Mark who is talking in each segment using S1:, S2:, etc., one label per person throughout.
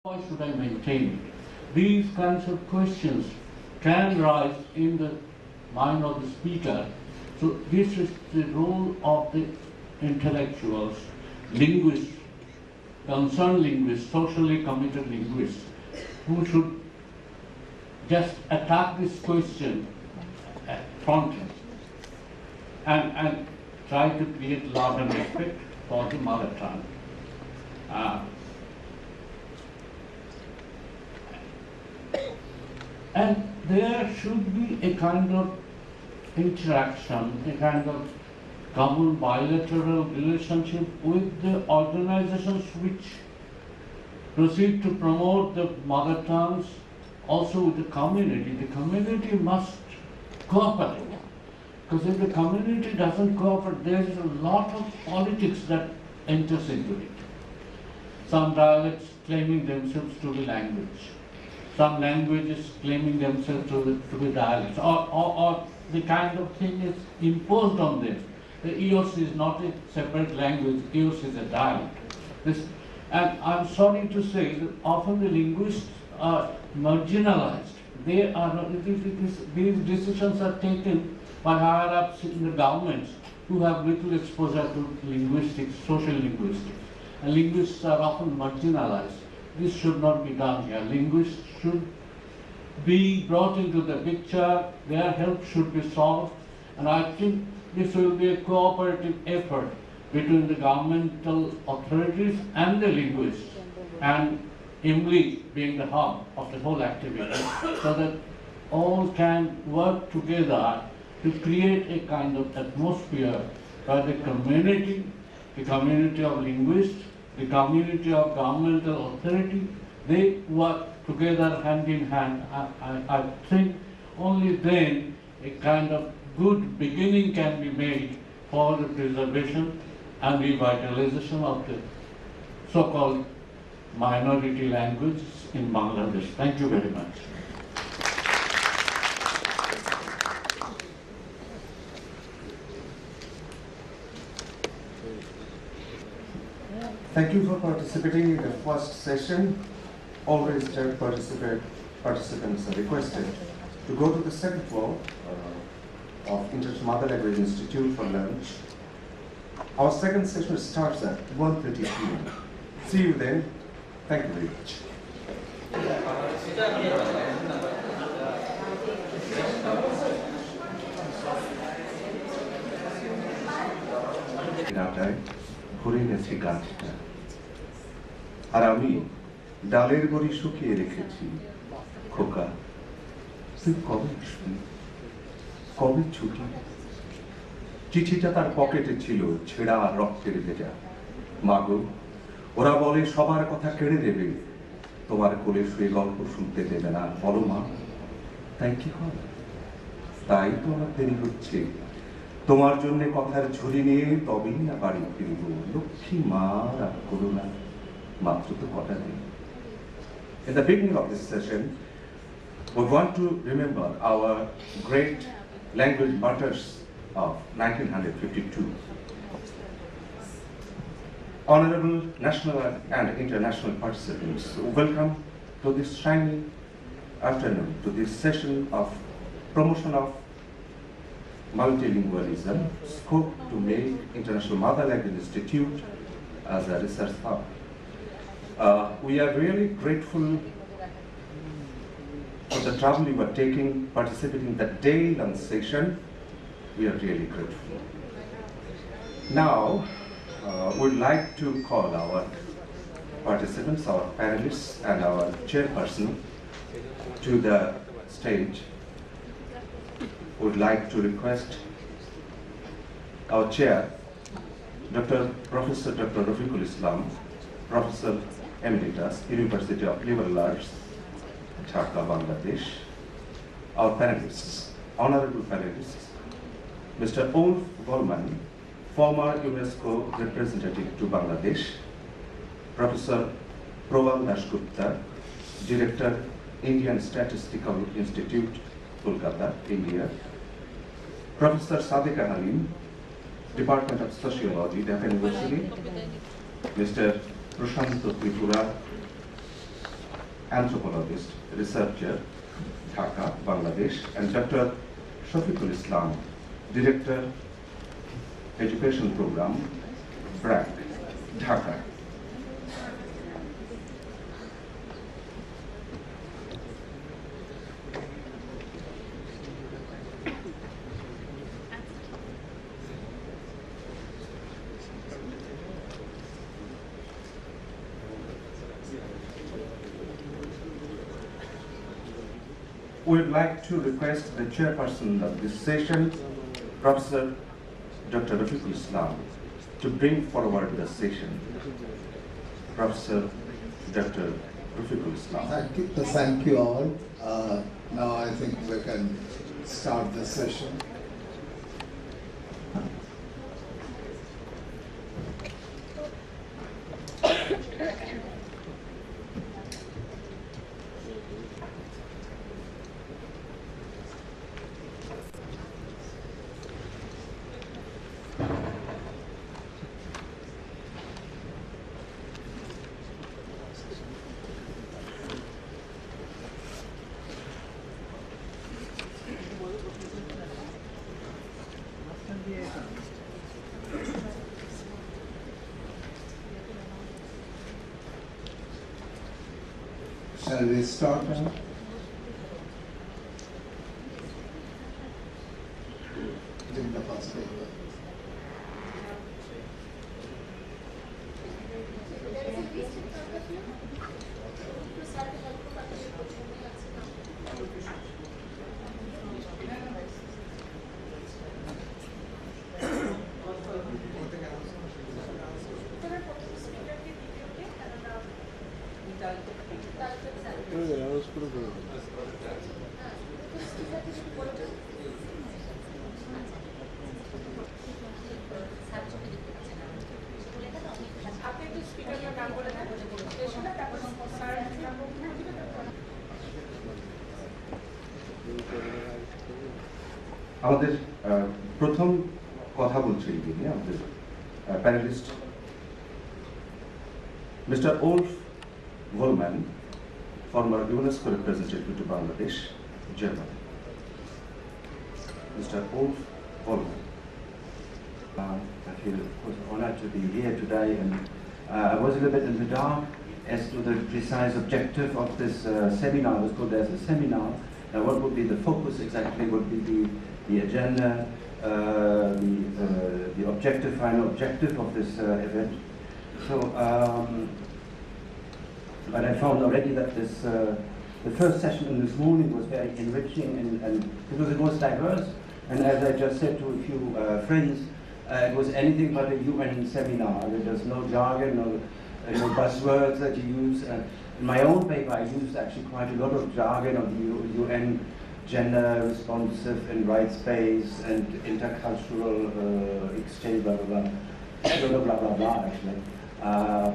S1: Why should I maintain it? These kinds of questions can rise in the mind of the speaker. So this is the role of the intellectuals, linguists, concerned linguists, socially committed linguists, who should just attack this question frontally and try to create love and respect for the mother tongue. And there should be a kind of interaction, a kind of common bilateral relationship with the organizations which proceed to promote the mother tongues, also with the community. The community must cooperate. Because if the community doesn't cooperate, there is a lot of politics that enters into it. Some dialects claiming themselves to be language. Some languages claiming themselves to be dialects. Or the kind of thing is imposed on them. The EOS is not a separate language, EOS is a dialect. And I'm sorry to say that often the linguists are marginalized. They are not, these decisions are taken by higher ups in the governments who have little exposure to linguistics, social linguistics. And linguists are often marginalized. This should not be done here. Linguists should be brought into the picture, their help should be solved, and I think this will be a cooperative effort between the governmental authorities and the linguists, and IMLI being the hub of the whole activity, so that all can work together to create a kind of atmosphere where the community of linguists, the community of governmental authority, they work together hand in hand. I think only then a kind of good beginning can be made for the preservation and revitalization of the so-called minority languages in Bangladesh. Thank you very much.
S2: Thank you for participating in the first session. Always tell participants are requested to go to the second floor of International Mother Language Institute for lunch. Our second session starts at 1:30 p.m. See you then. Thank you very much. ভরে গেছে গাছটা আর আমি ডালের গড়ি শুকিয়ে রেখেছি খোকা তুই কবে আসবি কবে ছুটি চিঠিটা তার পকেটে ছিল ছেঁড়া রক্তের ভেজা মাগো ওরা বলে সবার কথা কেড়ে দেবে তোমার কোলে শুয়ে গল্প শুনতে দেবে না বলো মা তাই কি হয় তাই তো আমার দেরি হচ্ছে তোমার জন্য কথার ঝুলি নিয়ে তবেই না বাড়ি ফিরব লক্ষ্মী মা রাগ করো না মাত্র তো কটা নেই In the beginning of this session, we want to remember our great language martyrs of 1952. Honorable national and international participants, welcome to this shiny afternoon, to this session of promotion of multilingualism, scope to make International Mother Language Institute as a research hub. We are really grateful for the trouble you are taking, participating in the day-long session. We are really grateful. Now, we'd like to call our participants, our panelists, and our chairperson to the stage. Would like to request our chair, Professor Dr. Rafiqul Islam, Professor Emeritus, University of Liberal Arts, Dhaka, Bangladesh. Our panelists, honorable panelists, Mr. Ulf Goldman, former UNESCO representative to Bangladesh, Professor Probal Dasgupta, Director, Indian Statistical Institute, Kolkata, India, Professor Sadiqa Halim, Department of Sociology, Dhaka University, Mr. Prashanto Tripura, anthropologist, researcher, Dhaka, Bangladesh, and Dr. Shafiqul Islam, Director, Education Program, BRAC, Dhaka. We would like to request the chairperson of this session, Professor Dr. Rafiqul Islam, to bring forward the session. Professor Dr. Rafiqul Islam.
S3: Thank you all. Now I think we can start the session. Shall we start now? Take the first paper.
S2: আমাদের প্রথম কথা বলছেন তিনি আমাদের panelist mister Wolf Vollmann, former UNESCO representative to Bangladesh, Germany. Mr. Ulf Vollmann.
S4: I feel honored to be here today, and I was a little bit in the dark as to the precise objective of this seminar. It was called as a seminar. Now, what would be the focus exactly? Would be the agenda, the objective, final objective of this event. So, but I found already that this the first session this morning was very enriching, and because it was diverse. And as I just said to a few friends, it was anything but a UN seminar. There was no jargon, no buzzwords that you use. In my own paper, I used actually quite a lot of jargon of the UN, gender responsive and rights-based and intercultural exchange, blah, blah, blah, blah, blah, blah, actually.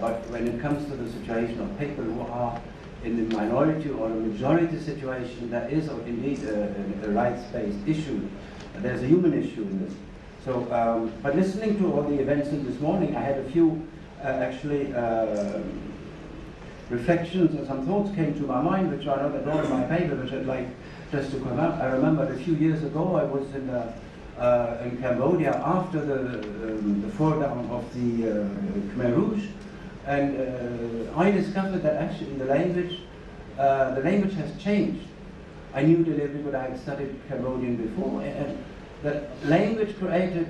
S4: But when it comes to the situation of people who are in the minority or a majority situation, there is indeed a rights-based issue. There's a human issue in this. So, but listening to all the events this morning, I had a few reflections and some thoughts came to my mind, which are not at all in my paper, which I'd like just to come out. I remember a few years ago I was in Cambodia after the fall down of the Khmer Rouge, and I discovered that actually the language has changed. I knew a little bit, but I had studied Cambodian before, and the language created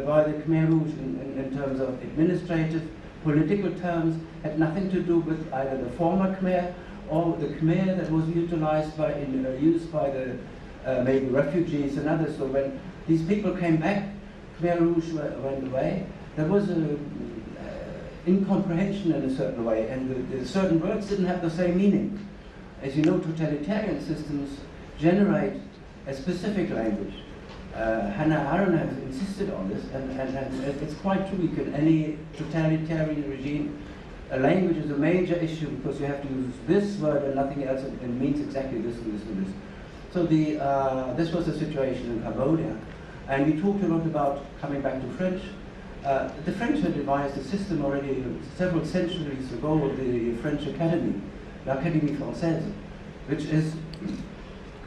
S4: by the Khmer Rouge in terms of administrative, political terms had nothing to do with either the former Khmer or the Khmer that was used by the maybe refugees and others. So when these people came back, Khmer Rouge went away. There was an incomprehension in a certain way, and the certain words didn't have the same meaning. As you know, totalitarian systems generate a specific language. Hannah Arendt has insisted on this, and it's quite true. In any totalitarian regime, a language is a major issue because you have to use this word and nothing else, and it means exactly this and this and this. So this was the situation in Cambodia, and we talked a lot about coming back to French. The French had devised a system already several centuries ago, the French Academy, l'Académie Française, which is,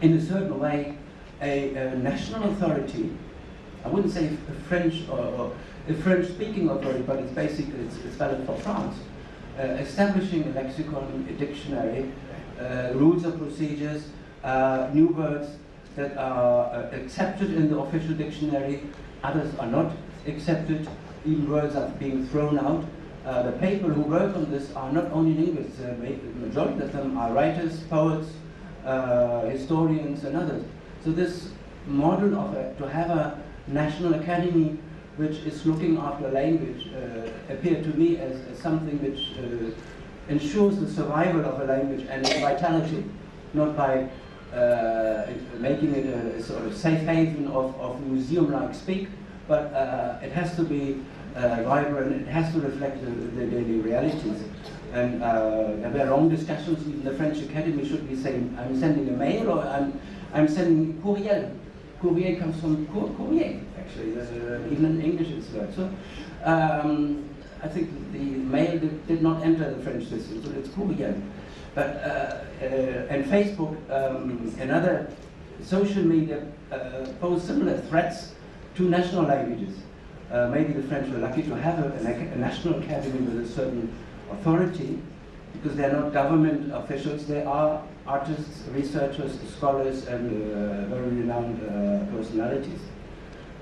S4: in a certain way, a national authority. I wouldn't say a French or a French-speaking authority, but it's basically it's valid for France. Establishing a lexicon, a dictionary, rules of procedures, new words that are accepted in the official dictionary, others are not accepted, even words are being thrown out. The people who work on this are not only linguists, the majority of them are writers, poets, historians and others. So this model of to have a national academy which is looking after language appeared to me as something which ensures the survival of a language and its vitality, not by making it a sort of safe haven of museum-like speak, but it has to be vibrant, it has to reflect the daily realities. And there were long discussions, even the French Academy should be saying, I'm sending a mail or I'm sending courriel. Courrier comes from courrier, actually, even in English it's word. So I think the mail did not enter the French system, so it's courriel. But, and Facebook and other social media pose similar threats to national languages. Maybe the French were lucky to have a national academy with a certain authority, because they're not government officials, they are artists, researchers, scholars, and very renowned personalities.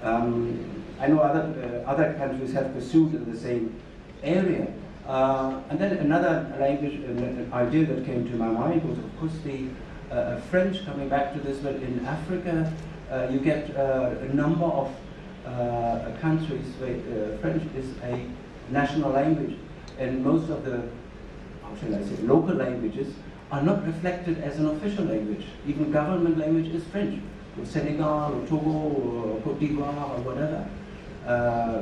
S4: I know other countries have pursued in the same area. And then another language, an idea that came to my mind was, of course, the French, coming back to this, but in Africa, you get a number of countries where French is a national language, and most of the, how shall I say, local languages are not reflected as an official language. Even government language is French. Or Senegal, or Togo, or Côte d'Ivoire, or whatever.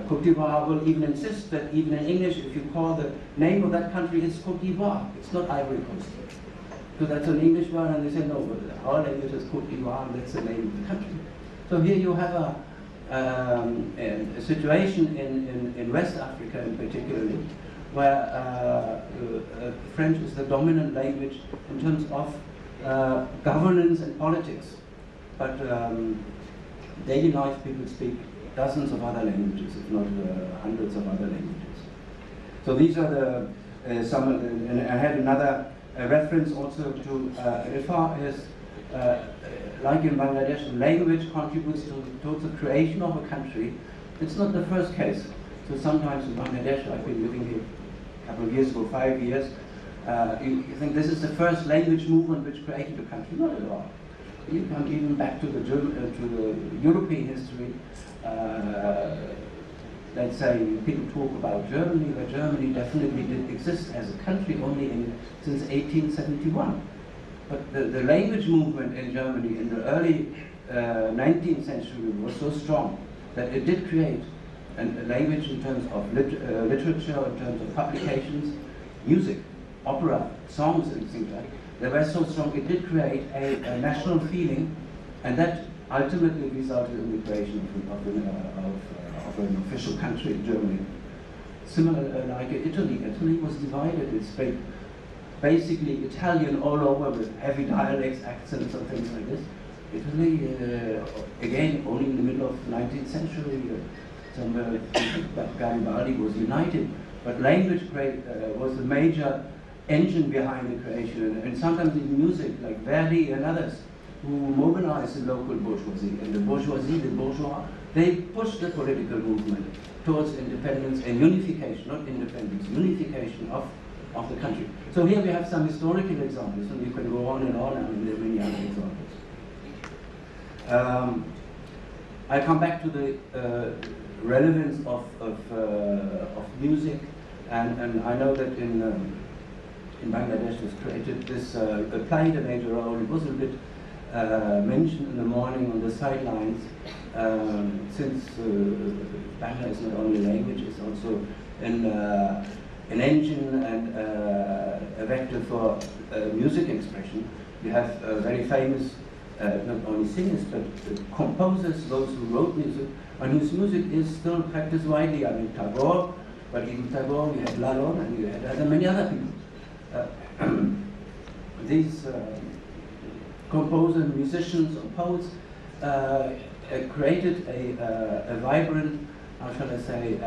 S4: Côte d'Ivoire will even insist that even in English, if you call the name of that country, it's Côte d'Ivoire. It's not Ivory Coast. So that's an English word, and they say, no, but our language is Côte d'Ivoire, and that's the name of the country. So here you have a situation in West Africa in particularly, where French is the dominant language in terms of governance and politics. But daily life people speak dozens of other languages, if not hundreds of other languages. So these are the some of the, and I had another reference also to as far as like in Bangladesh, language contributes towards the creation of a country. It's not the first case. So sometimes in Bangladesh, I've been living here a couple of years ago, 5 years, you think this is the first language movement which created a country. Not at all. You come even back to the European history. Let's say people talk about Germany, where Germany definitely did exist as a country only since 1871. But the language movement in Germany in the early 19th century was so strong that it did create a language in terms of literature, in terms of publications, music, opera, songs and things like that. They were so strong, it did create a national feeling, and that ultimately resulted in the creation of an official country in Germany. Similar like Italy. Italy was divided. It's basically Italian all over with heavy dialects, accents and things like this. Italy, again, only in the middle of the 19th century, somewhere Garibaldi was united. But language was the major engine behind the creation, and sometimes in music, like Verdi and others, who mobilized the local bourgeoisie. And the bourgeoisie, the bourgeois, they pushed the political movement towards independence and unification, not independence, unification of the country. So here we have some historical examples, and you can go on, and there are many other examples. I come back to the relevance of music, and I know that in Bangladesh was created this, played a major role. It was a bit mentioned in the morning on the sidelines, since Bangla is not only language, it's also an engine and a vector for music expression. You have very famous, not only singers, but composers, those who wrote music, and whose music is still practiced widely. I mean, Tagore, but even Tagore, you had Lalor, and you had many other people. these composers, musicians, or poets created a vibrant, how shall I say,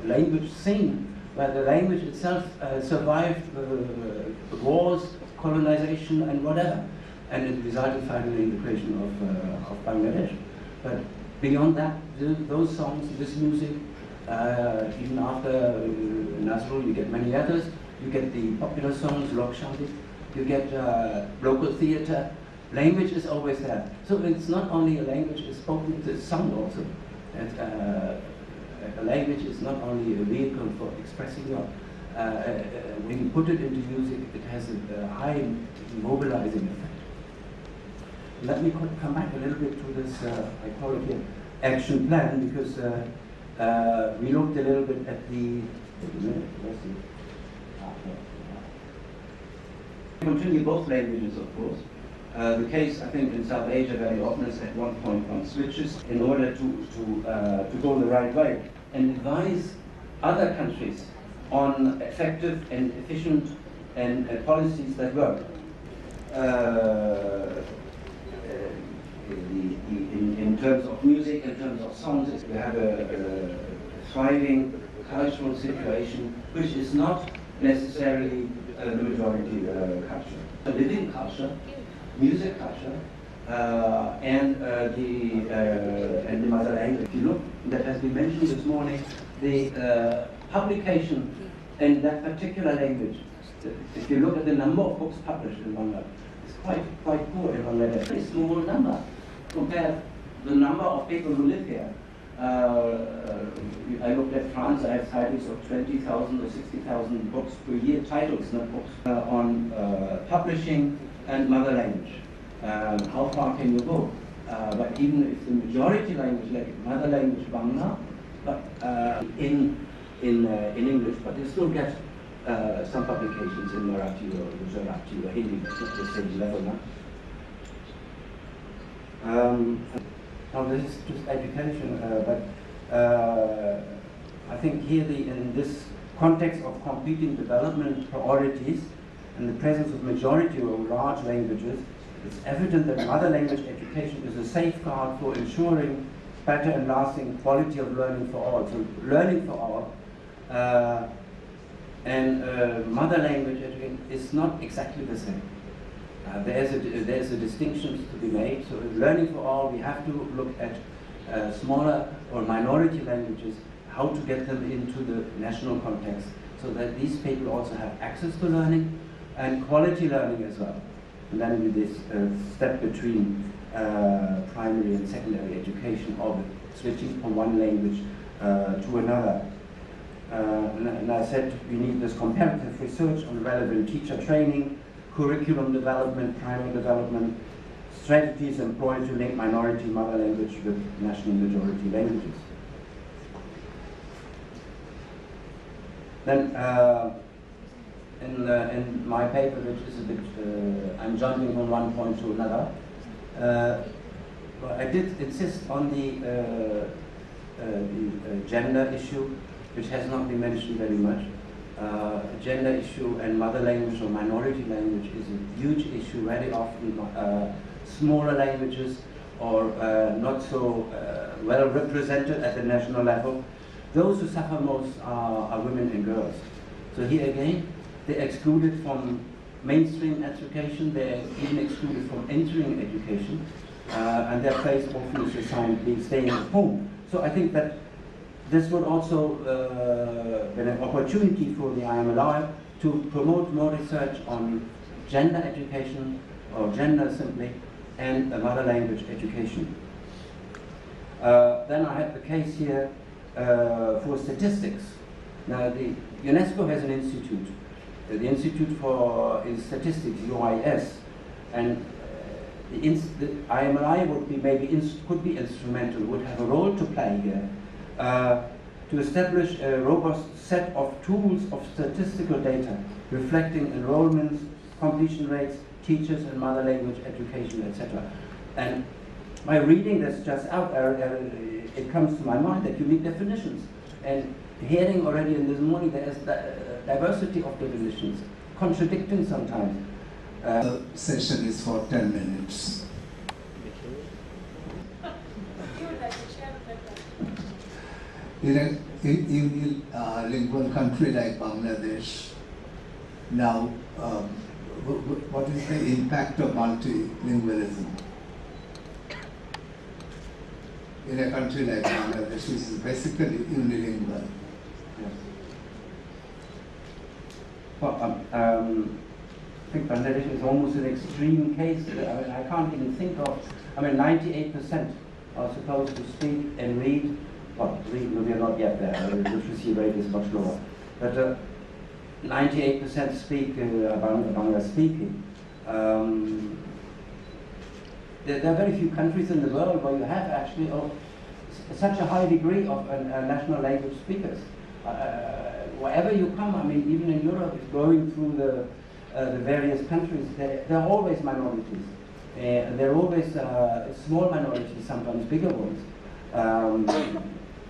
S4: language scene, where the language itself survived wars, colonization, and whatever, and it resulted finally in the creation of Bangladesh. But beyond that, those songs, this music, even after Nazrul, you get many others. You get the popular songs, Lok Shanti, you get local theatre. Language is always there. So it's not only a language, it's spoken, it's a song also. And, a language is not only a vehicle for expressing your, when you put it into music, it has a high mobilizing effect. Let me come back a little bit to this, I call it here, action plan, because we looked a little bit at the, wait a minute, let's see. Continue both languages, of course. The case, I think, in South Asia very often is at one point one switches in order to go the right way and advise other countries on effective and efficient and policies that work. In terms of music, in terms of songs, we have a thriving cultural situation which is not necessarily the majority culture. A living culture, music culture, and the mother language. If you look, that has been mentioned this morning, the publication in that particular language. If you look at the number of books published in Bangladesh, it's quite poor in Bangladesh. Very small number. Compare the number of people who live here. I looked at France. I have titles of 20,000 or 60,000 books per year. Titles, not books, on publishing and mother language. How far can you go? But even if the majority language, like mother language Bangla, but in English, but you still get some publications in Marathi or Gujarati or Hindi, not the same level now. Now this is just education, but I think here in this context of competing development priorities and the presence of majority or large languages, it's evident that mother language education is a safeguard for ensuring better and lasting quality of learning for all. So learning for all and mother language education is not exactly the same. There's a distinction to be made. So in learning for all, we have to look at smaller or minority languages, how to get them into the national context, so that these people also have access to learning and quality learning as well. And then with this step between primary and secondary education, of switching from one language to another. And I said we need this comparative research on relevant teacher training, curriculum development, primary development, strategies employed to link minority mother language with national majority languages. Then in my paper, which is a bit, I'm jumping from one point to another, I did insist on the gender issue, which has not been mentioned very much. Gender issue and mother language or minority language is a huge issue. Very often smaller languages or not so well represented at the national level. Those who suffer most are women and girls. So here again, they're excluded from mainstream education, they're even excluded from entering education, and their place often is assigned being staying at home. So I think that this would also be an opportunity for the IMLI to promote more research on gender education, or gender simply, and mother language education. Then I have the case here for statistics. Now the UNESCO has an institute, the Institute for Statistics, UIS, and the IMLI would be could be instrumental, would have a role to play here. To establish a robust set of tools of statistical data reflecting enrollments, completion rates, teachers and mother language education, etc. And by reading this just out, it comes to my mind that you need definitions. And hearing already in this morning, there is diversity of definitions, contradicting sometimes.
S3: The session is for 10 minutes. In a unilingual country like Bangladesh, now, what is the impact of multilingualism? In a country like Bangladesh, which is basically unilingual.
S4: Yes. Well, I think Bangladesh is almost an extreme case. I mean, I can't even think of, 98% are supposed to speak and read. Well, we are not yet there, the literacy rate is much lower. But 98% speak Bangla speaking. There are very few countries in the world where you have actually such a high degree of national language speakers. Wherever you come, even in Europe, it's going through the various countries, there are always minorities. There are always small minorities, sometimes bigger ones.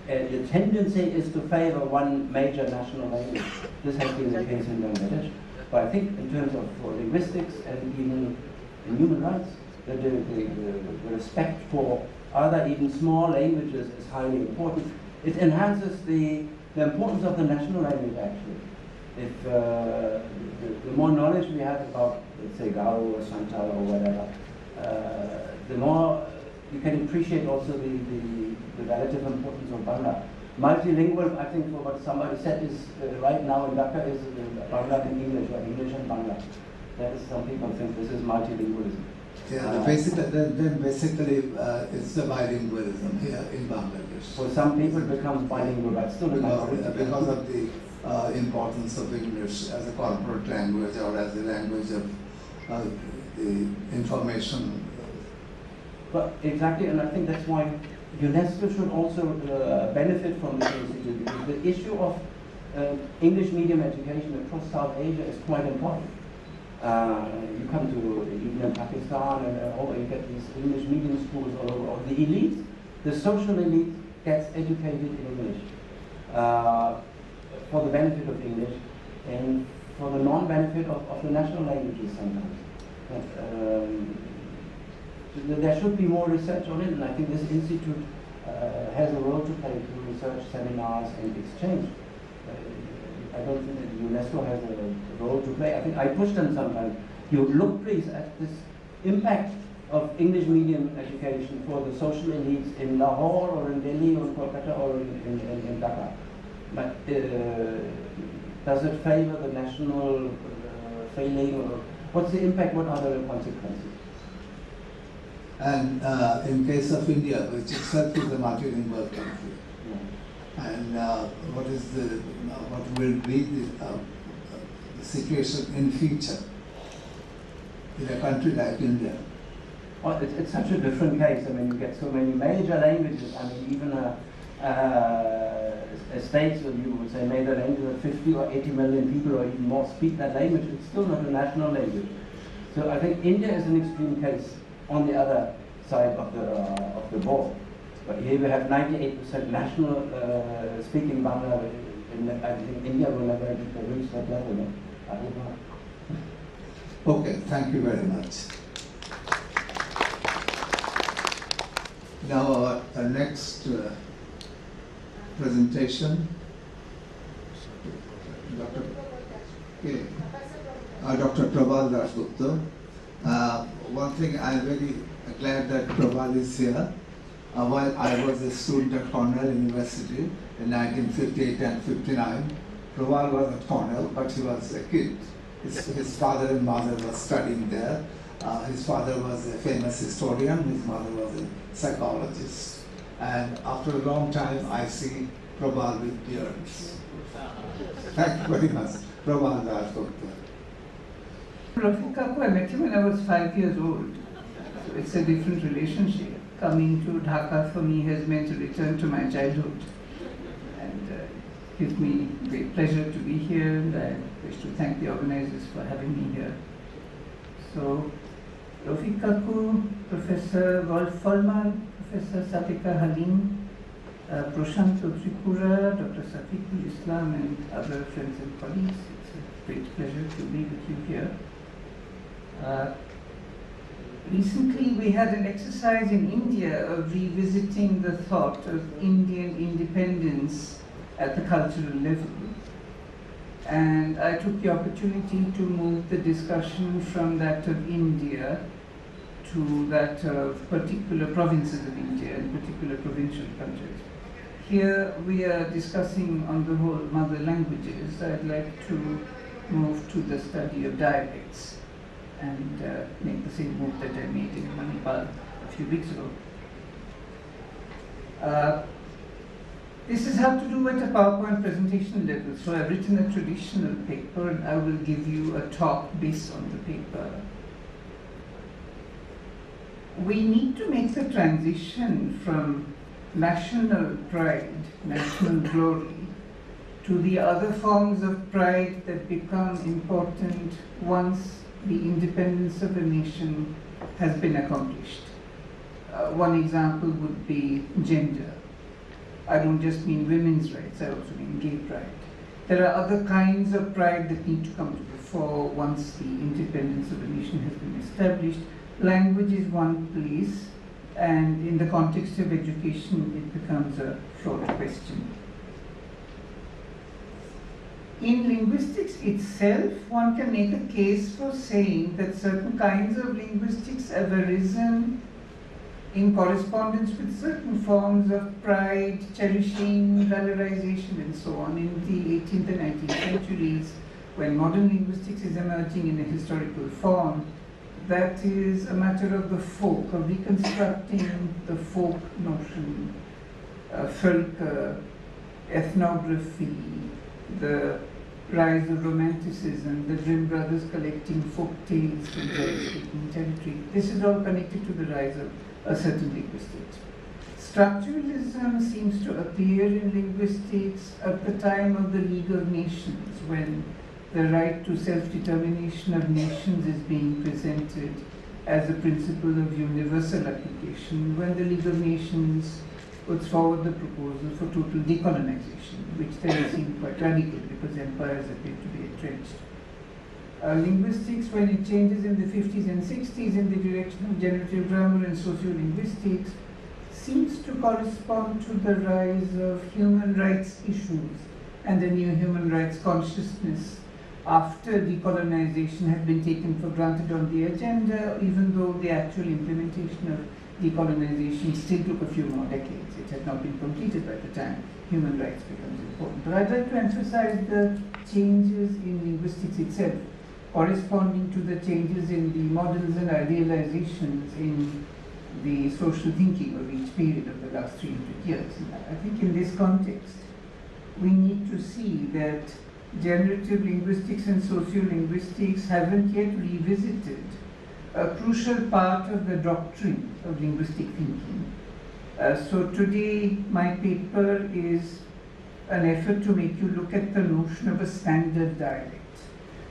S4: The tendency is to favor one major national language. This has been the case in Bangladesh. But I think in terms of linguistics and even in human rights, the respect for other, even small languages is highly important. It enhances the importance of the national language, actually. If the more knowledge we have about, let's say, Gao or Santal or whatever, the more you can appreciate also the relative importance of Bangla. Multilingual, I think, for what somebody said, is right now in Dhaka is Bangla and English, or English and Bangla. That is, some people think this is multilingualism.
S3: Yeah, basically it's the bilingualism here in Bangladesh.
S4: For some people it becomes bilingual, but still
S3: because of the importance of English as a corporate language or as a language of the information.
S4: But exactly, and I think that's why UNESCO should also benefit from this institute, because the issue of English medium education across South Asia is quite important. You come to even in Pakistan, and you get these English medium schools all over. The elite, the social elite, gets educated in English for the benefit of English and for the non-benefit of the national languages sometimes. But, there should be more research on it, and I think this institute has a role to play through research, seminars, and exchange. I don't think that UNESCO has a role to play. I think I push them sometimes. You look, please, at this impact of English medium education for the social elites in Lahore or in Delhi or in Kolkata or in Dhaka. But does it favor the national failing, or what's the impact? What are the consequences?
S3: And in case of India, which itself is a multilingual country, and what will be the situation in future in a country like India?
S4: Well, it's such a different case. You get so many major languages. Even states where you would say major language of 50 or 80 million people or even more speak that language, it's still not a national language. So I think India is an extreme case on the other side of the board. But here we have 98% national speaking Bangla. I think India will never reach that level. No? I hope not.
S3: Okay, thank you very much. Now our next presentation, Dr. Prabal Dasgupta. One thing, I'm very glad that Prabal is here. While I was a student at Cornell University in 1958 and 59, Prabal was at Cornell, but he was a kid. His father and mother were studying there. His father was a famous historian, his mother was a psychologist. And after a long time, I see Prabal with beards. Thank you very much. Prabal Dasgupta.
S5: Rafiq Kaku, I met him when I was 5 years old. So it's a different relationship. Coming to Dhaka for me has meant a return to my childhood. And it gives me great pleasure to be here, and I wish to thank the organizers for having me here. So, Rafiq Kaku, Professor Wolf Vollmann, Professor Satika Halim, Prashant Tripura, Dr. Safiqul Islam, and other friends and colleagues. It's a great pleasure to be with you here. Recently, we had an exercise in India of revisiting the thought of Indian independence at the cultural level. And I took the opportunity to move the discussion from that of India to that of particular provinces of India and particular provincial countries. Here we are discussing on the whole mother languages. I'd like to move to the study of dialects and make the same move that I made in Manipal a few weeks ago. This is how to do at a PowerPoint presentation level. So I've written a traditional paper and I will give you a talk based on the paper. We need to make the transition from national pride, national glory, to the other forms of pride that become important once the independence of a nation has been accomplished. One example would be gender. I don't just mean women's rights, I also mean gay pride. There are other kinds of pride that need to come to the fore once the independence of a nation has been established. Language is one place, and in the context of education, it becomes a fraught question. In linguistics itself, one can make a case for saying that certain kinds of linguistics have arisen in correspondence with certain forms of pride, cherishing, valorization, and so on in the 18th and 19th centuries, when modern linguistics is emerging in a historical form. That is a matter of the folk, of reconstructing the folk notion, folk, ethnography, the rise of romanticism, the Grimm brothers collecting folk tales from their speaking territory. This is all connected to the rise of a certain linguistics. Structuralism seems to appear in linguistics at the time of the League of Nations, when the right to self-determination of nations is being presented as a principle of universal application, when the League of Nations puts forward the proposal for total decolonization, which then seemed quite radical because empires appear to be entrenched. Linguistics, when it changes in the 50s and 60s in the direction of generative grammar and sociolinguistics, seems to correspond to the rise of human rights issues and a new human rights consciousness after decolonization had been taken for granted on the agenda, even though the actual implementation of decolonization still took a few more decades. It had not been completed by the time human rights becomes important. But I'd like to emphasize the changes in linguistics itself, corresponding to the changes in the models and idealizations in the social thinking of each period of the last 300 years. And I think in this context, we need to see that generative linguistics and sociolinguistics haven't yet revisited a crucial part of the doctrine of linguistic thinking. So today, my paper is an effort to make you look at the notion of a standard dialect.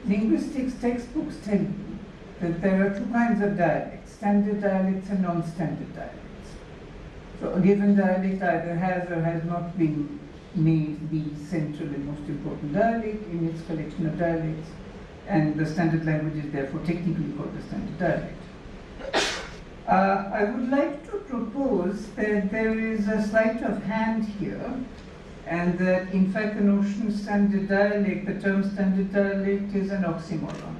S5: Linguistics textbooks tell you that there are two kinds of dialects, standard dialects and non-standard dialects. So a given dialect either has or has not been made the central and most important dialect in its collection of dialects, and the standard language is therefore technically called the standard dialect. I would like to propose that there is a sleight of hand here, and that in fact the notion standard dialect, the term standard dialect is an oxymoron.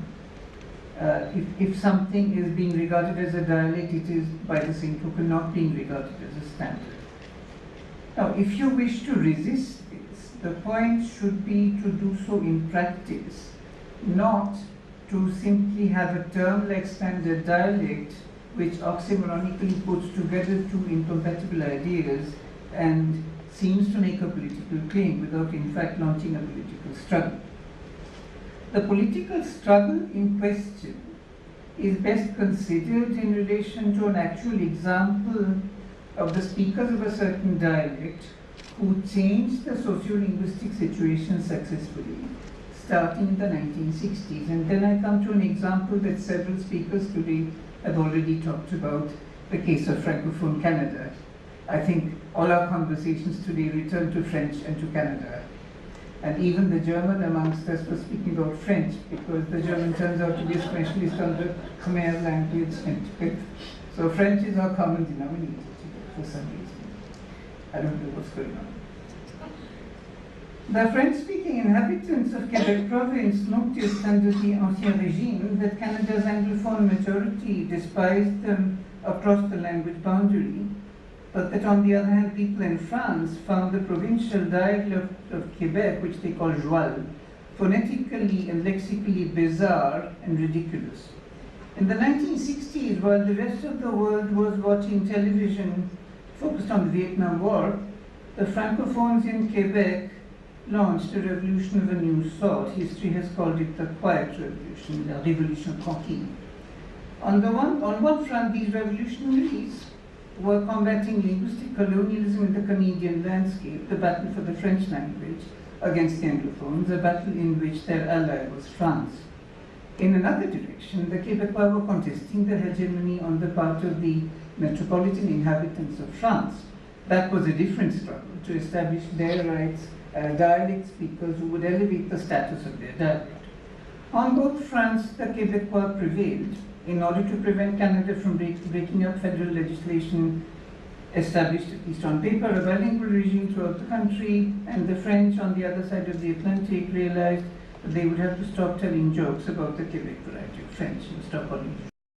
S5: If something is being regarded as a dialect, it is by the same token not being regarded as a standard. Now, if you wish to resist this, the point should be to do so in practice, not to simply have a term like standard dialect, which oxymoronically puts together two incompatible ideas and seems to make a political claim without in fact launching a political struggle. The political struggle in question is best considered in relation to an actual example of the speakers of a certain dialect who changed the sociolinguistic situation successfully, starting in the 1960s. And then I come to an example that several speakers today have already talked about, the case of Francophone Canada. I think all our conversations today return to French and to Canada. And even the German amongst us was speaking about French, because the German turns out to be a specialist on the Khmer language. So French is our common denominator for some reason. I don't know what's going on. The French-speaking inhabitants of Quebec province noticed under the Ancien Régime that Canada's Anglophone majority despised them across the language boundary, but that on the other hand, people in France found the provincial dialect of Quebec, which they call joual, phonetically and lexically bizarre and ridiculous. In the 1960s, while the rest of the world was watching television focused on the Vietnam War, the Francophones in Quebec launched a revolution of a new sort. History has called it the Quiet Revolution, la Révolution Tranquille. On one front, these revolutionaries were combating linguistic colonialism in the Canadian landscape, the battle for the French language against the Anglophones, a battle in which their ally was France. In another direction, the Quebecois were contesting the hegemony on the part of the metropolitan inhabitants of France. That was a different struggle to establish their rights, dialect speakers who would elevate the status of their dialect. On both fronts, the Quebecois prevailed in order to prevent Canada from breaking up federal legislation established, at least on paper, a bilingual regime throughout the country, and the French on the other side of the Atlantic realized that they would have to stop telling jokes about the Quebec variety of French and stop calling it